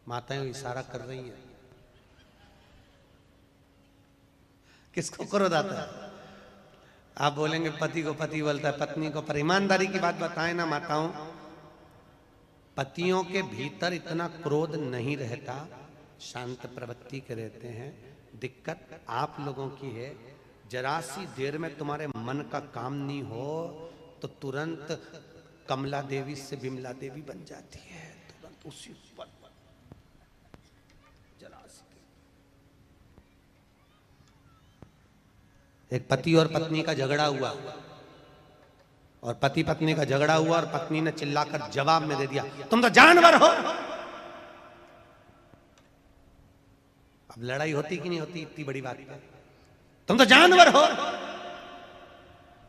माताएं इशारा कर रही हैं। किसको क्रोध आता है? आप बोलेंगे पति को पति बोलता है पत्नी को, पर ईमानदारी की बात बताएं ना माताओं, पतियों के भीतर इतना क्रोध नहीं रहता, शांत प्रवृत्ति के रहते हैं। दिक्कत आप लोगों की है, जरा सी देर में तुम्हारे मन का काम नहीं हो तो तुरंत कमला देवी से बिमला देवी बन जाती है, तुरंत उसी पर जरा सी। एक पति और पत्नी का झगड़ा हुआ, और पति पत्नी का झगड़ा हुआ और पत्नी ने चिल्लाकर जवाब में दे दिया, तुम तो जानवर हो। अब लड़ाई होती कि नहीं होती इतनी बड़ी बात है, तुम तो जानवर हो।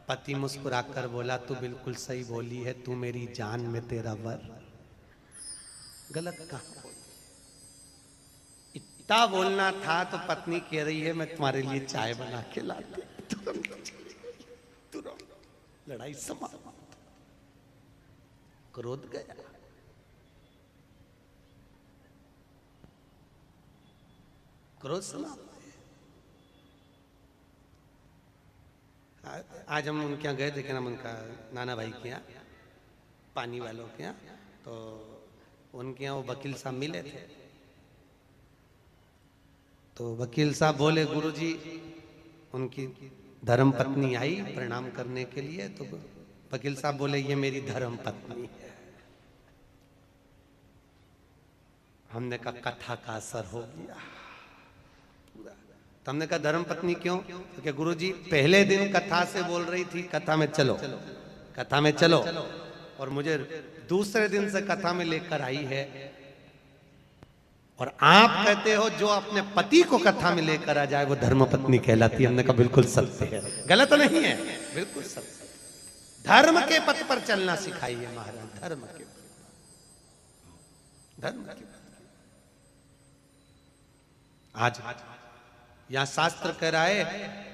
पति मुस्कुराकर बोला, तू बिल्कुल सही बोली है, तू मेरी जान में तेरा वर। गलत कहां बोली? इतना बोलना था तो पत्नी कह रही है मैं तुम्हारे लिए चाय बना के लाती, तुरंत लड़ाई समाप्त, क्रोध गया। क्रोध समाप्त। आज हम उनके यहाँ गए थे, क्या नाम उनका, नाना भाई के यहाँ, पानी वालों के यहाँ, तो उनके यहाँ वो वकील साहब मिले थे। तो वकील साहब बोले, गुरुजी उनकी धर्म पत्नी आई प्रणाम करने के लिए, तो वकील साहब बोले ये मेरी धर्म पत्नी है। हमने कहा कथा का असर हो गया पूरा। तो हमने कहा धर्म पत्नी क्यों? तो क्या गुरुजी पहले दिन कथा से बोल रही थी कथा में चलो, कथा में चलो, और मुझे दूसरे दिन से कथा में लेकर आई है, और आप कहते हो जो अपने पति को कथा में लेकर आ जाए वो धर्म पत्नी कहलाती है। हमने कहा बिल्कुल सत्य है, गलत नहीं है, बिल्कुल सत्य। धर्म के पथ पर चलना सिखाइए महाराज, धर्म के धर्म के। आज यहां शास्त्र कह रहा है,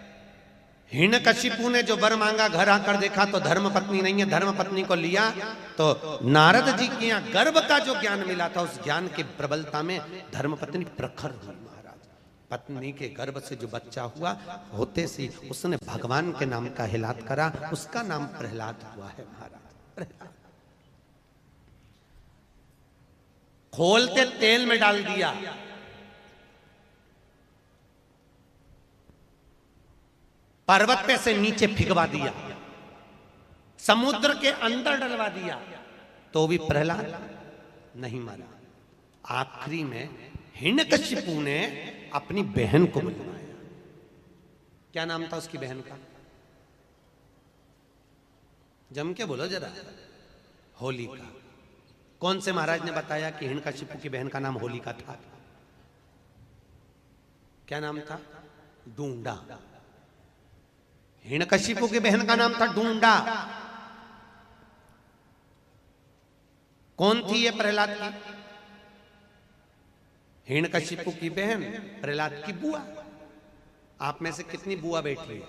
हिरण्यकशिपु ने जो वर मांगा घर आकर देखा तो धर्म पत्नी नहीं है, धर्म पत्नी को लिया तो नारद जी के यहाँ गर्भ का जो ज्ञान मिला था उस ज्ञान की प्रबलता में धर्म पत्नी प्रखर हुई महाराज। पत्नी के गर्भ से जो बच्चा हुआ होते से उसने भगवान के नाम का हिलात करा, उसका नाम प्रहलाद हुआ है महाराज। प्रहलाद खोलते तेल में डाल दिया, पर्वत पे से नीचे फिगवा दिया, समुद्र के अंदर डलवा दिया, तो भी प्रहलाद नहीं मरा। आखिरी में हिरण्यकशिपु ने अपनी बहन को बुलवाया। क्या नाम था उसकी बहन का? जम के बोलो जरा। होलिका। कौन से महाराज ने बताया कि हिरण्यकशिपु की बहन का नाम होलिका था? क्या नाम था? डूंडा। हिरण्यकशिपु की बहन का नाम था डूंडा। कौन थी ये प्रहलाद की? हिरण्यकशिपु की बहन, प्रहलाद की बुआ। आप में से कितनी बुआ बैठ रही है?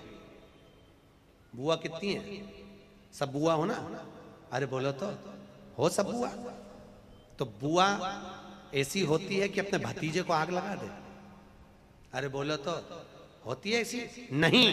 बुआ कितनी है? सब बुआ हो ना? अरे बोलो तो, हो सब बुआ? तो बुआ ऐसी होती है कि अपने भतीजे को आग लगा दे? अरे बोलो तो, होती है ऐसी? नहीं।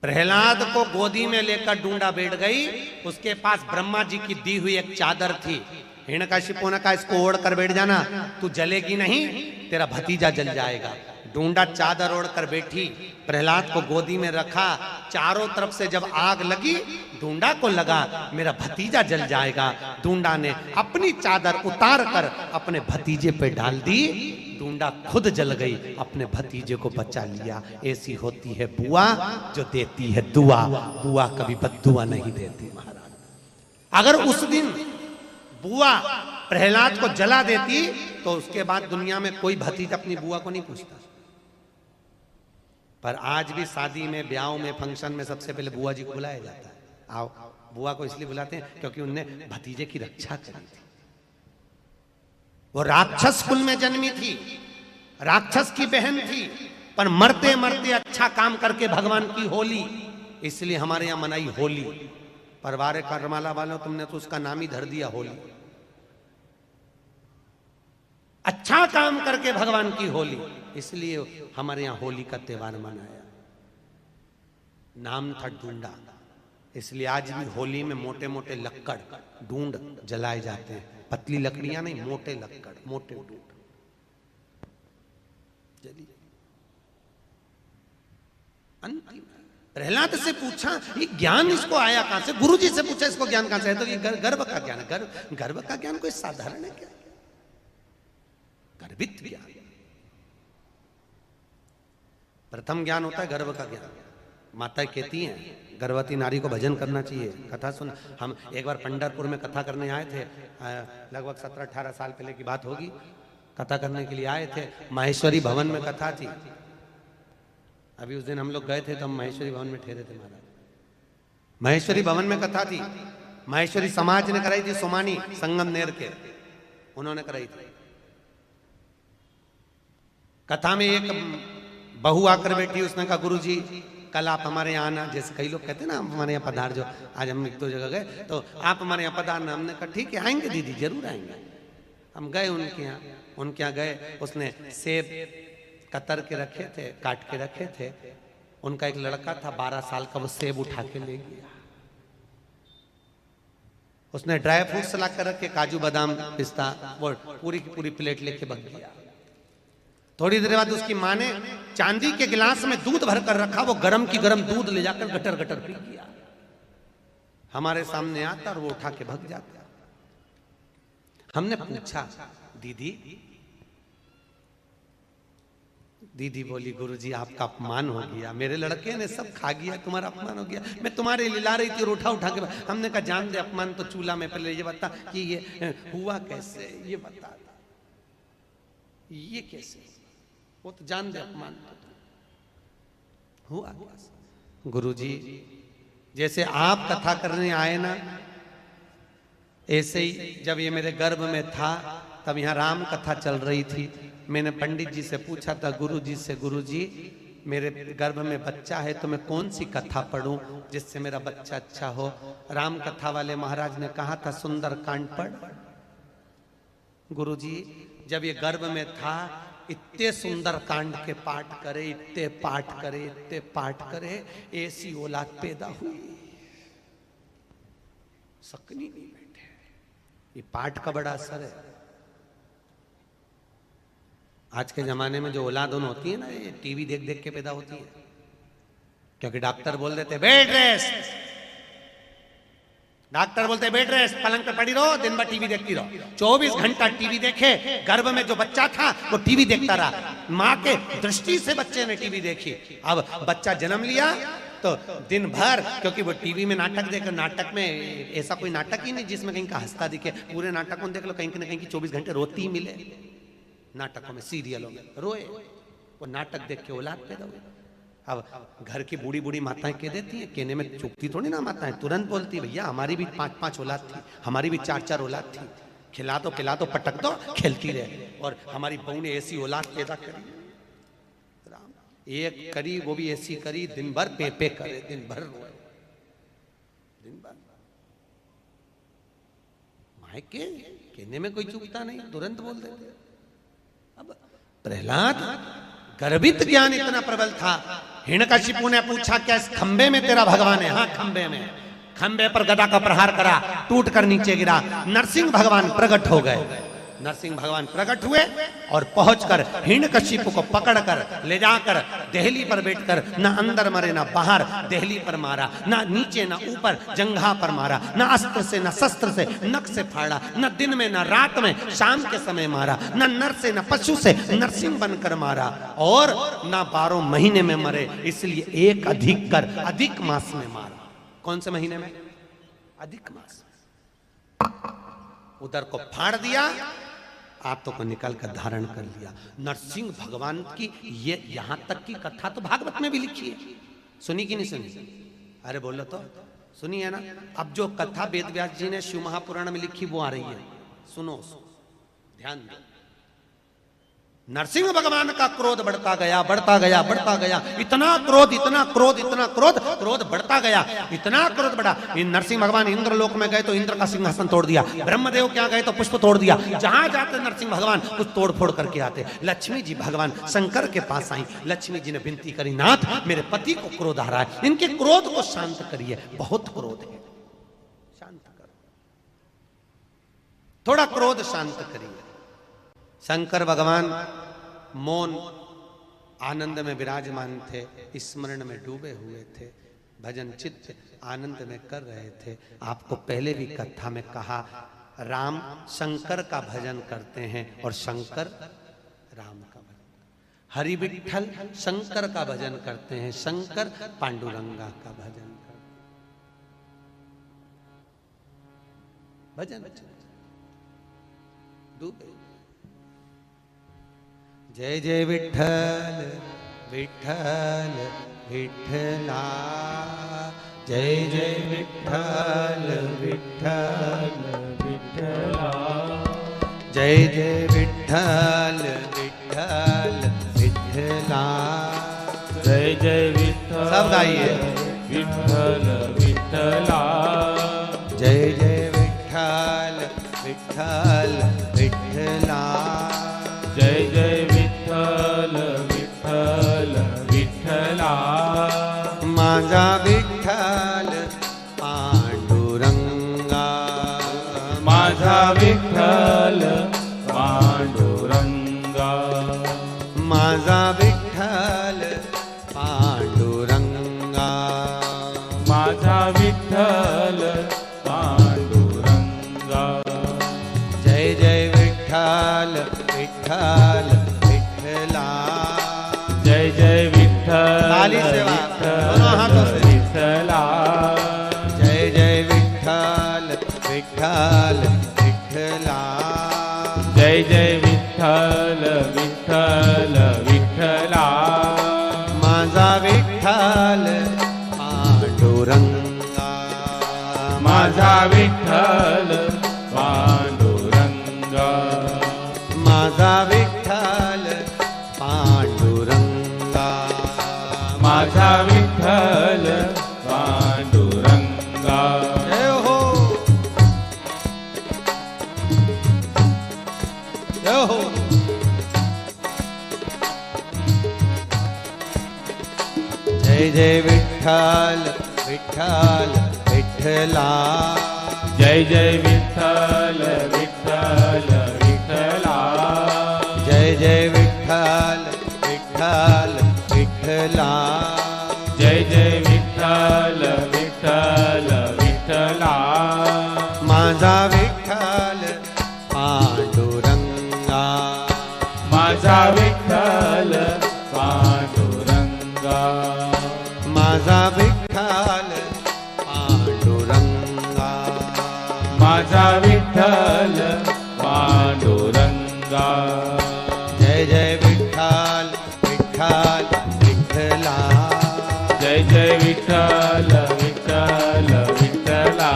प्रहलाद को गोदी में लेकर डूंडा बैठ गई, उसके पास ब्रह्मा जी की दी हुई एक चादर थी। हिरण्यकशिपु ने कहा इसको ओढ़ कर बैठ जाना, तू जलेगी नहीं, तेरा भतीजा जल जाएगा। डूंडा चादर ओढ़ कर बैठी, प्रहलाद को गोदी में रखा, चारों तरफ से जब आग लगी डूंडा को लगा मेरा भतीजा जल जाएगा। डूंडा ने अपनी चादर उतार कर अपने भतीजे पे डाल दी, डूंडा खुद जल गई, अपने भतीजे को बचा लिया। ऐसी होती है बुआ जो देती है दुआ, बुआ कभी बद्दुआ नहीं देती महाराज। अगर उस दिन बुआ प्रहलाद को जला देती तो उसके बाद दुनिया में कोई भतीजा अपनी बुआ को नहीं पूछता। पर आज भी शादी में, ब्याह में, फंक्शन में सबसे पहले बुआ जी को बुलाया जाता है। आओ। बुआ को इसलिए बुलाते हैं क्योंकि उनने भतीजे की रक्षा करी थी। वो राक्षस कुल में जन्मी थी, राक्षस की बहन थी, पर मरते मरते अच्छा काम करके भगवान की होली, इसलिए हमारे यहां मनाई होली। परवारे करमाला वालों तुमने तो उसका नाम ही धर दिया होली। अच्छा काम करके भगवान की होली, इसलिए हमारे यहां होली का त्योहार मनाया। नाम था ढूंढा, इसलिए आज भी होली में मोटे मोटे लक्कड़ ढूंढ जलाए जाते हैं। पतली लकड़ियां नहीं, मोटे लक्कड़, मोटे ढूंढ जली। अंतिम प्रहलाद से पूछा ये ज्ञान इसको आया कहां से? गुरु जी से पूछा इसको ज्ञान कहां से है? तो ये गर्भ का ज्ञान है। गर्भ का ज्ञान कोई साधारण है क्या? गर्भित ज्ञान। प्रथम ज्ञान होता है गर्भ का ज्ञान। माता कहती हैं गर्भवती नारी को भजन करना चाहिए। कथा सुन, हम एक बार पंढरपुर में कथा करने आए थे, लगभग 17-18 साल पहले की बात होगी। कथा करने के लिए आए थे, माहेश्वरी भवन में कथा थी। अभी उस दिन हम लोग गए थे तो हम माहेश्वरी भवन में ठहरे थे महाराज। माहेश्वरी भवन में कथा थी, माहेश्वरी समाज ने कराई थी, सोमानी संगमनेर के, उन्होंने कराई थी। कथा में एक बहू आकर बैठी, उसने कहा गुरु जी कल आप हमारे यहाँ आना। जैसे कई लोग कहते हैं ना हमारे यहाँ पधार जो, आज हम एक दो जगह गए तो आप हमारे यहाँ पधारना। हमने कहा ठीक है आएंगे दीदी, जरूर आएंगे। हम गए उनके यहाँ, उनके यहाँ गए, उसने सेब कतर के रखे थे, काट के रखे थे। उनका एक लड़का था 12 साल का, वो सेब उठा के ले गया। उसने ड्राई फ्रूट्स ला कर रखे, काजू बादाम पिस्ता, वो पूरी की पूरी प्लेट लेके भाग गया। थोड़ी देर बाद उसकी माँ ने चांदी के गिलास में दूध भर कर रखा, वो गरम की गरम दूध ले जाकर गटर गटर पी गया। हमारे सामने आता और वो उठा के भाग जाता। हमने पूछा दीदी, दीदी बोली गुरुजी आपका अपमान हो गया, मेरे लड़के ने सब खा गया, तुम्हारा अपमान हो गया। मैं तुम्हारे लिए ला रही थी और उठा उठा के। हमने कहा जान दे अपमान तो चूल्हा में, पहले ये बता कि ये हुआ कैसे, ये बता ये कैसे, वो तो जान दे अपमान तो हुआ कैसे। गुरुजी जैसे आप कथा करने आए ना, ऐसे ही जब ये मेरे गर्भ में था तब यहाँ राम कथा चल रही थी। मैंने पंडित जी से पूछा था गुरुजी से, गुरुजी मेरे गर्भ में बच्चा है तो मैं कौन सी कथा पढ़ूं जिससे मेरा बच्चा अच्छा हो? राम कथा वाले महाराज ने कहा था सुंदर कांड पढ़। गुरुजी जब ये गर्भ में था इतने सुंदर कांड के पाठ करे, इतने पाठ करे, इतने पाठ करे, ऐसी औलाद पैदा हुई। सकनी नहीं बैठे, ये पाठ का बड़ा असर है। आज के जमाने में जो औलाद होती है ना, ये टीवी देख देख के पैदा होती है, क्योंकि डॉक्टर बोल देते बेड रेस्ट, डॉक्टर बोलते बेड रेस्ट, पलंग पे पड़ी रहो, दिन भर टीवी देखती रहो। 24 घंटा टीवी देखे, गर्भ में जो बच्चा था वो टीवी देखता रहा। माँ के दृष्टि से बच्चे ने टीवी देखी। अब बच्चा जन्म लिया तो दिन भर, क्योंकि वो टीवी में नाटक देख, नाटक में ऐसा कोई नाटक ही नहीं जिसमें कहीं का हंसता दिखे। पूरे नाटकों में देख लो, कहीं ना कहीं की 24 घंटे रोती ही मिले। नाटकों में, सीरियलों में रोए, वो नाटक देख के औलाद पैदा हुई। अब घर की बूढ़ी बूढ़ी माताएं कह देती हैं, कहने में चुपती थोड़ी ना माताएं, तुरंत बोलती भैया हमारी भी 5-5 औलाद थी, हमारी भी 4-4 औलाद थी, खिला दो पटक दो, खेलती रहे। और हमारी बहू ने ऐसी औलाद पैदा करी, एक करी वो भी ऐसी करी, दिन भर पे करे, दिन भर रोए, दिन भर। माए के कहने में कोई चूकता नहीं, तुरंत बोल देते। अब प्रहलाद गर्भित ज्ञान इतना प्रबल था। हिरण्यकशिपु ने पूछा क्या इस खंबे में तेरा भगवान है? हाँ खंबे में। खंबे पर गदा का प्रहार करा, टूट कर नीचे गिरा। नरसिंह भगवान प्रकट हो गए। नरसिंह भगवान प्रकट हुए और पहुंचकर हिरण्यकशिपु को पकड़कर ले जाकर देहली पर बैठकर ना अंदर मरे ना बाहर देहली पर मारा, ना नीचे ना ऊपर जंघा पर मारा, ना अस्त्र से ना शस्त्र से नख से फाड़ा, ना दिन में ना रात में शाम के समय मारा, ना नर से ना पशु से नरसिंह बनकर मारा, और ना 12 महीने में मरे, इसलिए एक अधिक कर अधिक मास में मारा। कौन से महीने में? अधिक मास। उधर को फाड़ दिया, आंतों को निकाल कर धारण कर लिया। नरसिंह भगवान की ये यहां तक की कथा तो भागवत में भी लिखी है, सुनी कि नहीं सुनी? अरे बोलो तो, सुनी है ना? अब जो कथा वेद व्यास जी ने शिव महापुराण में लिखी वो आ रही है, सुनो, ध्यान दो। नरसिंह भगवान का क्रोध बढ़ता गया, बढ़ता गया, बढ़ता गया, इतना क्रोध, इतना क्रोध, इतना क्रोध, क्रोध बढ़ता गया, इतना क्रोध बढ़ा। नरसिंह भगवान इंद्र लोक में गए तो इंद्र का सिंहासन तोड़ दिया, ब्रह्मदेव क्या गए तो पुष्प तोड़ दिया, जहां जाते नरसिंह भगवान कुछ तोड़ फोड़ करके आते। लक्ष्मी जी भगवान शंकर के पास आई, लक्ष्मी जी ने विनती करी, नाथ मेरे पति को क्रोध आ रहा है, इनके क्रोध को शांत करिए, बहुत क्रोध है, शांत करो, थोड़ा क्रोध शांत करिए। शंकर भगवान मौन आनंद में विराजमान थे, स्मरण में डूबे हुए थे, भजन चित्त आनंद में कर रहे थे। आपको पहले भी कथा में कहा, राम शंकर का भजन करते हैं और शंकर राम का भजन, हरि विठ्ठल शंकर का भजन करते हैं, शंकर पांडुरंगा का भजन करते, भजन डूबे। जय जय विठ्ठल विठ्ठल विठ्ठला, जय जय विठ्ठल विठ्ठल विठ्ठला, जय जय विठ्ठल विठ्ठल विठ्ठला, जय जय विठ्ठल, सब गाइए, विठ्ठल विठ्ठला, जय जय विठ्ठल विठ्ठल विठ्ठला, जय जय विठ्ठल विठ्ठल विठ्ठला, माझा विठ्ठल पांडुरंगा, माझा विठ्ठल पांडुरंगा, माझा विठ्ठल पांडुरंगा, माझा विठ्ठल पांडुरंगा, जय जय विठ्ठल विठ्ठल विठ्ठला, जय जय विठ्ठल, ताली से दोनों हाथों से, विठ्ठला, जय जय विठ्ठल विठ्ठल विठ्ठला, जय जय विठ्ठल विठ्ठल विठ्ठला, माझा विठ्ठल पांडुरंगा, माझा विठ्ठल पांडुरंगा, माझा विठ्ठल पांडुरंगा, माझा विठ्ठल पांडुरंगा, जय हो, जय हो। जय जय विठ्ठल विठ्ठल विठ्ठला, जय जय विठ्ठल विठ्ठल विठ्ठला, जय जय विठ्ठल विठ्ठल विठ्ठला, जय जय विठ्ठल विठ्ठल विठ्ठला, माझा विठ्ठल पांडुरंगा, माझा विठ्ठल पांडुरंगा, माझा विठ्ठल पांडुरंगा, माझा विठ्ठल पांडुरंगा, जय जय विठ्ठल विठ्ठल विठ्ठला, जय जय विठ्ठल विठ्ठल विठ्ठला,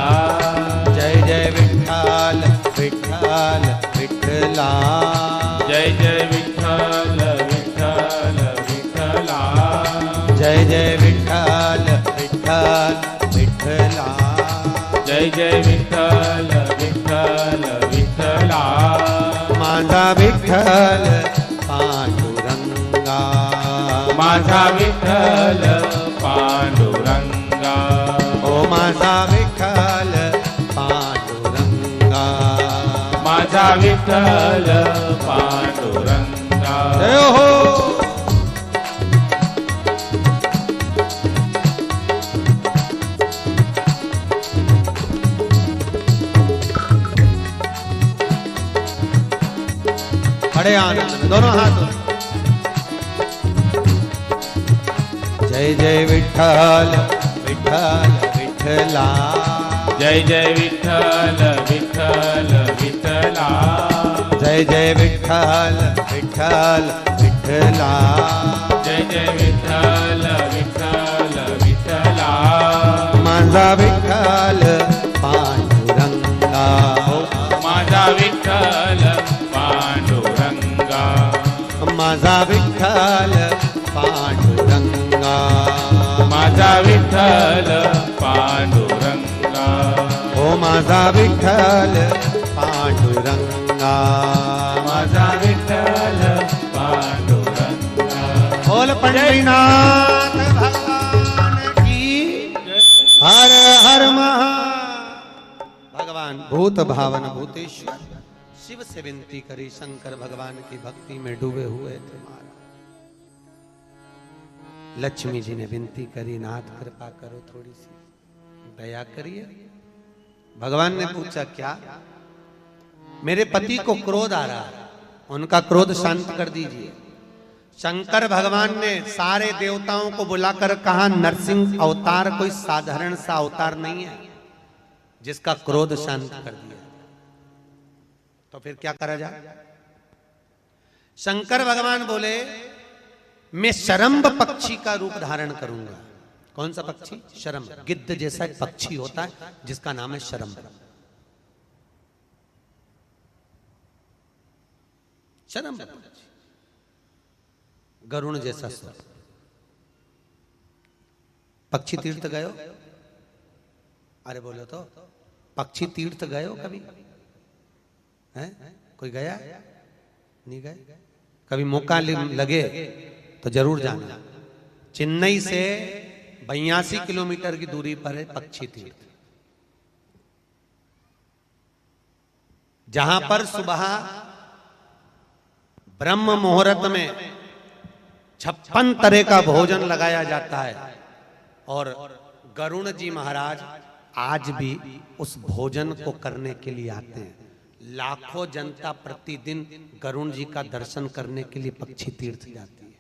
जय जय विठ्ठल विठ्ठल विठ्ठला, जय जय विठ्ठल विठ्ठल विठ्ठला, जय जय विठ्ठल विठ्ठल विठ्ठला, जय जय विठ्ठल विठ्ठल विठ्ठला, माझा विठ्ठल पांडुरंगा, माझा विठ्ठल पांडुरंगा, ओ माझा विठ्ठल पांडुरंगा, माझा विठ्ठल पांडुरंगा, जय हो। बड़े आनंद में दोनों हाथों, जय जय विठ्ठल विठ्ठल विठ्ठला, जय जय विठ्ठल विठ्ठल विठ्ठला, जय जय विठ्ठल विठ्ठल विठ्ठला, जय जय विठ्ठल विठ्ठल विठ्ठला, माझा विठ्ठल पांडुरंगा, माझा विठ्ठल पांडुरंगा, माझा विठ्ठल पांडुरंगा, माझा विठ्ठल पांडुरंगा, हो माझा विठ्ठल पांडुरंगा, माझा विठ्ठल पांडुरंगा। बोल पंढरीनाथ भगवान की हर हर महा। भगवान भूत भावन भूतेश्वर शिव से विनती करी, शंकर भगवान की भक्ति में डूबे हुए थे महाराज। लक्ष्मी जी ने विनती करी, नाथ कृपा करो, थोड़ी सी दया करिए। भगवान ने पूछा क्या? मेरे पति को क्रोध आ रहा है, उनका क्रोध शांत कर दीजिए। शंकर भगवान ने सारे देवताओं को बुलाकर कहा, नरसिंह अवतार कोई साधारण सा अवतार नहीं है जिसका क्रोध शांत कर दिया। तो फिर क्या करा जाए? शंकर भगवान बोले, मैं शरम्भ पक्षी का रूप धारण करूंगा। कौन सा पक्षी? शरम्भ। गिद्ध जैसा एक पक्षी होता है जिसका नाम है शरम्भ। शरम्भ पक्षी, गरुण जैसा स्वर। पक्षी तीर्थ गए हो? अरे बोलो तो, पक्षी तीर्थ गए हो कभी? है कोई गया? नहीं गए? कभी मौका लगे तो जरूर जाना। चेन्नई से 82 किलोमीटर की दूरी पर है पक्षी तीर्थ, जहां पर सुबह ब्रह्म मुहूर्त में 56 तरह का भोजन लगाया जाता है। और गरुण जी महाराज आज भी उस भोजन को करने के लिए आते हैं। लाखों जनता प्रतिदिन गरुण जी का दर्शन करने के लिए पक्षी तीर्थ जाती है।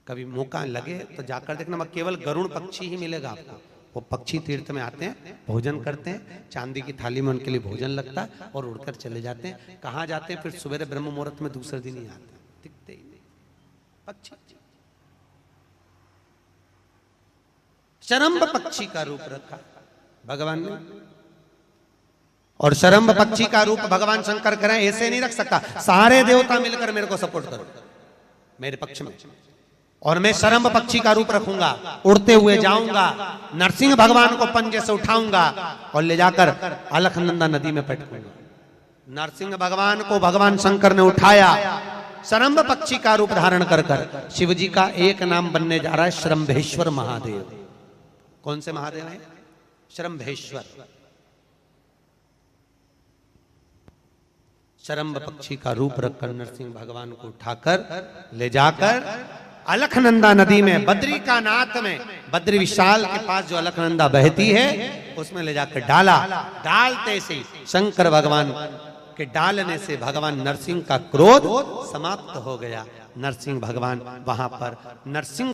कभी मौका लगे तो जाकर देखना, मैं केवल गरुड़ पक्षी ही मिलेगा आपको। वो पक्षी तीर्थ में आते हैं, भोजन करते हैं, चांदी की थाली में उनके लिए भोजन लगता है और उड़कर चले जाते हैं। कहाँ जाते हैं? फिर सवेरे ब्रह्म मुहूर्त में दूसरे दिन ही आते हैं, दिखते ही नहीं पक्षी। शरम्भ पक्षी का रूप रखा भगवान ने। और शरम्भ पक्षी का रूप भगवान शंकर करें, ऐसे नहीं रख सकता। सारे देवता मिलकर मेरे को सपोर्ट करो, मेरे पक्ष में। और मैं शरम्भ पक्षी का रूप रखूंगा, उड़ते हुए जाऊंगा, नरसिंह भगवान को पंजे से उठाऊंगा और ले जाकर अलखनंदा नदी में पटकूंगा। नरसिंह भगवान को भगवान शंकर ने उठाया, शरम्भ पक्षी का रूप धारण कर कर। शिव जी का एक नाम बनने जा रहा है शरम्भेश्वर महादेव। कौन से महादेव है? शरम्भेश्वर। शरम्भ पक्षी का रूप रखकर नरसिंह भगवान को उठाकर ले जाकर अलखनंदा नदी में, बद्री का नाथ में, बद्री विशाल के पास जो अलखनंदा बहती है उसमें ले जाकर डाला। डालते से शंकर भगवान के डालने से भगवान नरसिंह का क्रोध समाप्त हो गया। नरसिंह भगवान वहां पर नरसिंह